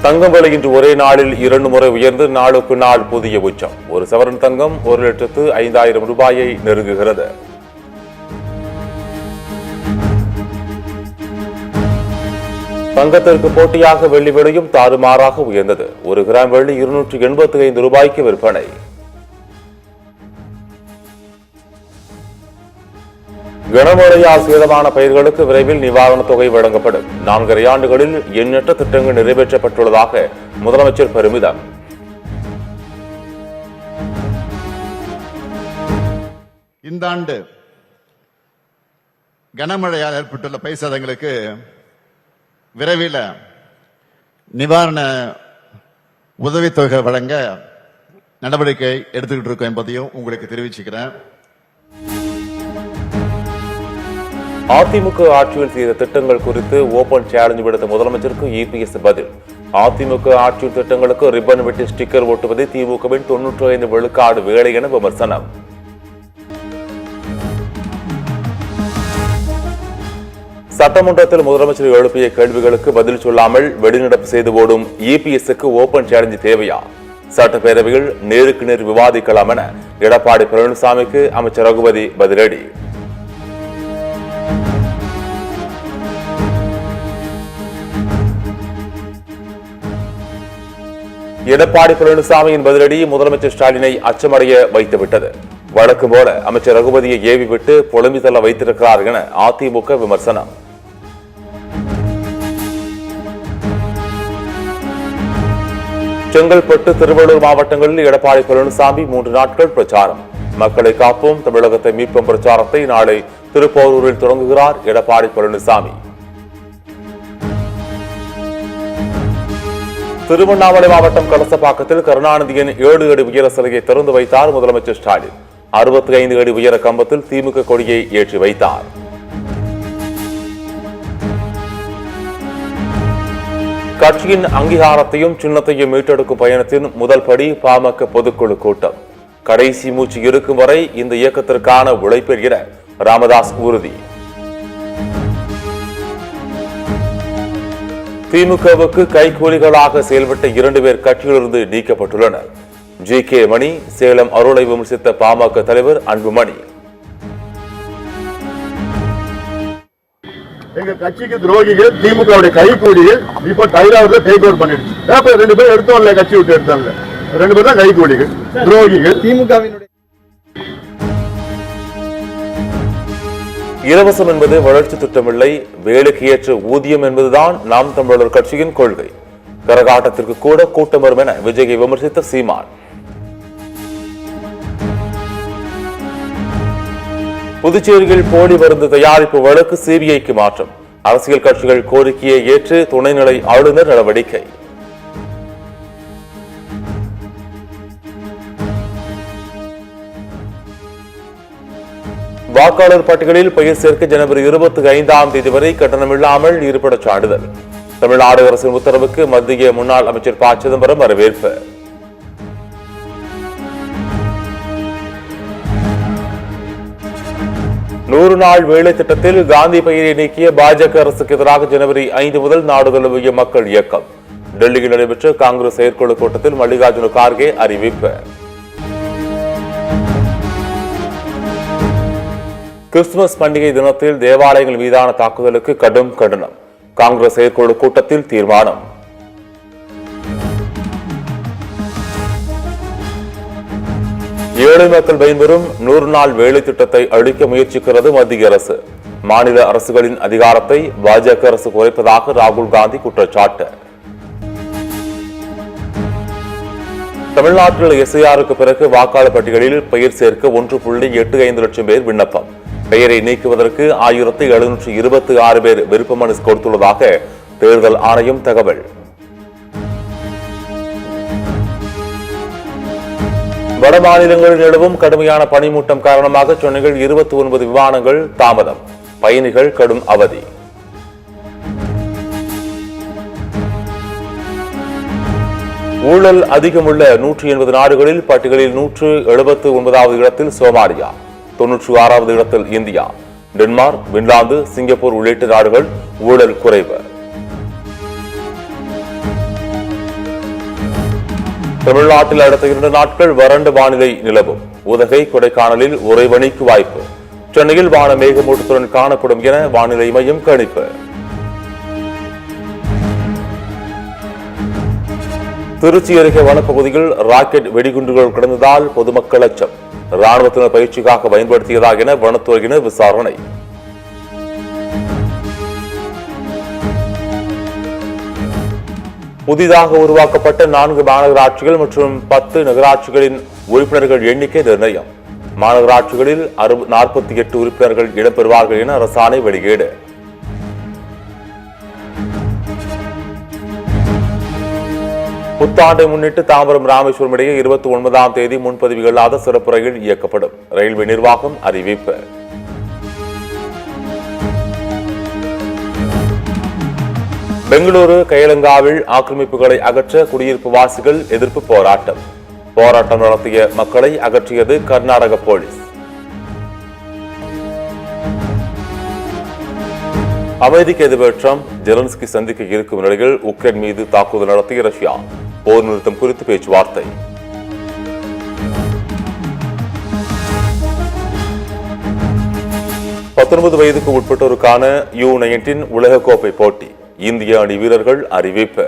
தங்கம் விலை இன்று ஒரே நாளில் 2 முறை உயர்ந்து நாளுக்கு நாள் புதிய உச்சம். ஒரு சவரன் தங்கம் 1,05,000 ரூபாயை நெருங்குகிறது. தங்கத்திற்கு போட்டியாக வெள்ளி விலையும் தாறுமாறாக உயர்ந்தது. 1 கிராம் வெள்ளி 285 ரூபாய்க்கு விற்பனை. கனமழையால் சேதமான பயிர்களுக்கு விரைவில் நிவாரணத் தொகை வழங்கப்படும். 4.5 ஆண்டுகளில் எண்ணற்ற திட்டங்கள் நிறைவேற்றப்பட்டுள்ளதாக முதலமைச்சர் பெருமிதம். இந்த ஆண்டு கனமழையால் ஏற்பட்டுள்ள பயிர் சேதங்களுக்கு விரைவில் நிவாரண உதவித்தொகை வழங்க நடவடிக்கை எடுத்துக்கிட்டு இருக்கோம் என்பதையும் உங்களுக்கு தெரிவிச்சுக்கிறேன். அதிமுக ஆட்சியில் செய்த திட்டங்கள் குறித்து ஓபன் சேலஞ்ச் விடுத்த முதலமைச்சருக்கு இபிஎஸ் பதில். அதிமுக ஆட்சியில் திட்டங்களுக்கு ரிப்பன் வெட்டி ஸ்டிக்கர் ஒட்டுவது திமுகவின் 95 விழுக்காடு வேலை என விமர்சனம். சட்டமன்றத்தில் முதலமைச்சர் எழுப்பிய கேள்விகளுக்கு பதில் சொல்லாமல் வெளிநடப்பு செய்து ஓடும் இபிஎஸ்க்கு ஓபன் சேலஞ்ச் தேவையா? சட்டப்பேரவையில் நேருக்கு நேர் விவாதிக்கலாம் என எடப்பாடி பழனிசாமிக்கு அமைச்சர் ரகுபதி பதிலடி. எடப்பாடி பழனிசாமியின் பதிலடி முதலமைச்சர் ஸ்டாலினை அச்சமடைய வைத்துவிட்டது. வழக்கம் போல அமைச்சர் ரகுபதியை ஏவி விட்டு புலம்பி தள்ள வைத்திருக்கிறார் என அதிமுக விமர்சனம். செங்கல்பட்டு, திருவள்ளூர் மாவட்டங்களில் எடப்பாடி பழனிசாமி 3 நாட்கள் பிரச்சாரம். மக்களை காப்போம், தமிழகத்தை மீட்போம் பிரச்சாரத்தை நாளை திருப்போரூரில் தொடங்குகிறார் எடப்பாடி பழனிசாமி. திருவண்ணாமலை மாவட்டம் கலசப்பாக்கத்தில் கருணாநிதியின் 7 அடி உயர சிலையை திறந்து வைத்தார் முதலமைச்சர் ஸ்டாலின். 65 அடி உயர கம்பத்தில் திமுக கொடியை ஏற்றி வைத்தார். கட்சியின் அங்கீகாரத்தையும் சின்னத்தையும் மீட்டெடுக்கும் பயணத்தின் முதல் படி பாமக பொதுக்குழு கூட்டம். கடைசி மூச்சு இருக்கும் வரை இந்த இயக்கத்திற்கான உழைப்பில் என ராமதாஸ் உறுதி. திமுகவுக்கு கைகூலிகளாக செயல்பட்ட 2 பேர் கட்சியிலிருந்து நீக்கப்பட்டுள்ளனர். ஜி.கே. மணி, சேலம் அருளை விமர்சித்த பாமக தலைவர் அன்புமணி. எங்க கட்சிக்கு துரோகிகள் திமுக கைகூலிகள் இப்ப தைராவதுல டேக் ஓவர் பண்ணிடுச்சு. 2 பேர் எடுத்தோம்ல, கட்சி விட்டு எடுத்தாங்க. 2 பேர் தான் கைகூலிகள், துரோகிகள். திமுகவினுடைய இலவசம் என்பது வளர்ச்சி திட்டமில்லை, வேலைக்கு ஏற்ற ஊதியம் என்பதுதான் நாம் தமிழர் கட்சியின் கொள்கை. கரகாட்டத்திற்கு கூட கூட்டம் வரும் என விஜயை விமர்சித்த சீமான். புதுச்சேரியில் போலி மருந்து தயாரிப்பு வழக்கு சிபிஐக்கு மாற்றம். அரசியல் கட்சிகள் கோரிக்கையை ஏற்று துணைநிலை ஆளுநர் நடவடிக்கை. வாக்காளர் பட்டியலில் பெயர் சேர்க்க ஜனவரி 25ஆம் தேதி வரை கட்டணமில்லாமல் இருப்பிடச் சான்றிதழ். தமிழ்நாடு அரசின் உத்தரவுக்கு மத்திய முன்னாள் அமைச்சர் ப. சிதம்பரம் வரவேற்பு. நூறு நாள் வேலை திட்டத்தில் காந்தி பெயரை நீக்கிய பாஜக அரசுக்கு எதிராக ஜனவரி 5 முதல் நாடு தழுவிய மக்கள் இயக்கம். டெல்லியில் நடைபெற்ற காங்கிரஸ் செயற்குழு கூட்டத்தில் மல்லிகார்ஜுன கார்கே அறிவிப்பு. கிறிஸ்துமஸ் பண்டிகை தினத்தில் தேவாலயங்கள் மீதான தாக்குதலுக்கு கடும் கண்டனம். காங்கிரஸ் செயற்குழு கூட்டத்தில் தீர்மானம். ஏழை மக்கள் பயன்பெறும் 100 நாள் வேலை திட்டத்தை அழிக்க முயற்சிக்கிறது மத்திய அரசு. மாநில அரசுகளின் அதிகாரத்தை பாஜக அரசு குறைப்பதாக ராகுல் காந்தி குற்றச்சாட்டு. தமிழ்நாட்டில் எஸ்ஐஆருக்கு பிறகு வாக்காளர் பட்டியலில் பெயர் சேர்க்க 1.85 லட்சம் பேர் விண்ணப்பம். பெயரை நீக்குவதற்கு 1726 பேர் விருப்ப மனு கொடுத்துள்ளதாக தேர்தல் ஆணையம் தகவல். வட மாநிலங்களில் நிலவும் கடுமையான பனிமூட்டம் காரணமாக சென்னையில் 29 விமானங்கள் தாமதம். பயணிகள் கடும் அவதி. ஊழல் அதிகமுள்ள 180 நாடுகளில் பட்டியலில் 179வது இடத்தில் சோமாலியா, 96வது இடத்தில் இந்தியா, டென்மார்க், பின்லாந்து, சிங்கப்பூர் உள்ளிட்ட நாடுகள் ஊழல் குறைவு. தமிழ்நாட்டில் அடுத்த 2 நாட்கள் வறண்ட வானிலை நிலவும். உதகை, கொடைக்கானலில் உறைபனிக்கு வாய்ப்பு. சென்னையில் வான மேகமூட்டத்துடன் காணப்படும் என வானிலை மையம் கணிப்பு. திருச்சி அருகே வனப்பகுதியில் ராக்கெட் வெடிகுண்டுகள் கிடந்ததால் பொதுமக்கள் அச்சம். ராணுவத்தினர் பயிற்சிக்காக பயன்படுத்தியதா என வனத்துறையினர் விசாரணை. புதிதாக உருவாக்கப்பட்ட 4 மாநகராட்சிகள் மற்றும் 10 நகராட்சிகளின் உறுப்பினர்கள் எண்ணிக்கை நிர்ணயம். மாநகராட்சிகளில் 48 உறுப்பினர்கள் இடம்பெறுவார்கள் என அரசாணை வெளியீடு. புத்தாண்டை முன்னிட்டு தாம்பரம் ராமேஸ்வரம் இடையே 29ஆம் தேதி முன்பதிவு இல்லாத சிறப்பு ரயில் இயக்கப்படும். ரயில்வே நிர்வாகம் அறிவிப்பு. பெங்களூரு கயலங்காவில் ஆக்கிரமிப்புகளை அகற்ற குடியிருப்பு வாசிகள் எதிர்ப்பு போராட்டம். போராட்டம் நடத்திய மக்களை அகற்றியது கர்நாடக போலீஸ். அமெரிக்க அதிபர் டிரம்ப் ஜெலன்ஸ்கி சந்திக்க இருக்கும் நிலையில் உக்ரைன் மீது தாக்குதல் நடத்திய ரஷ்யா. போர் நிறுத்தம் குறித்து பேச்சுவார்த்தை. வயதுக்கு உட்பட்டோருக்கான U-19 உலகக்கோப்பை போட்டி. இந்திய அணி வீரர்கள் அறிவிப்பு.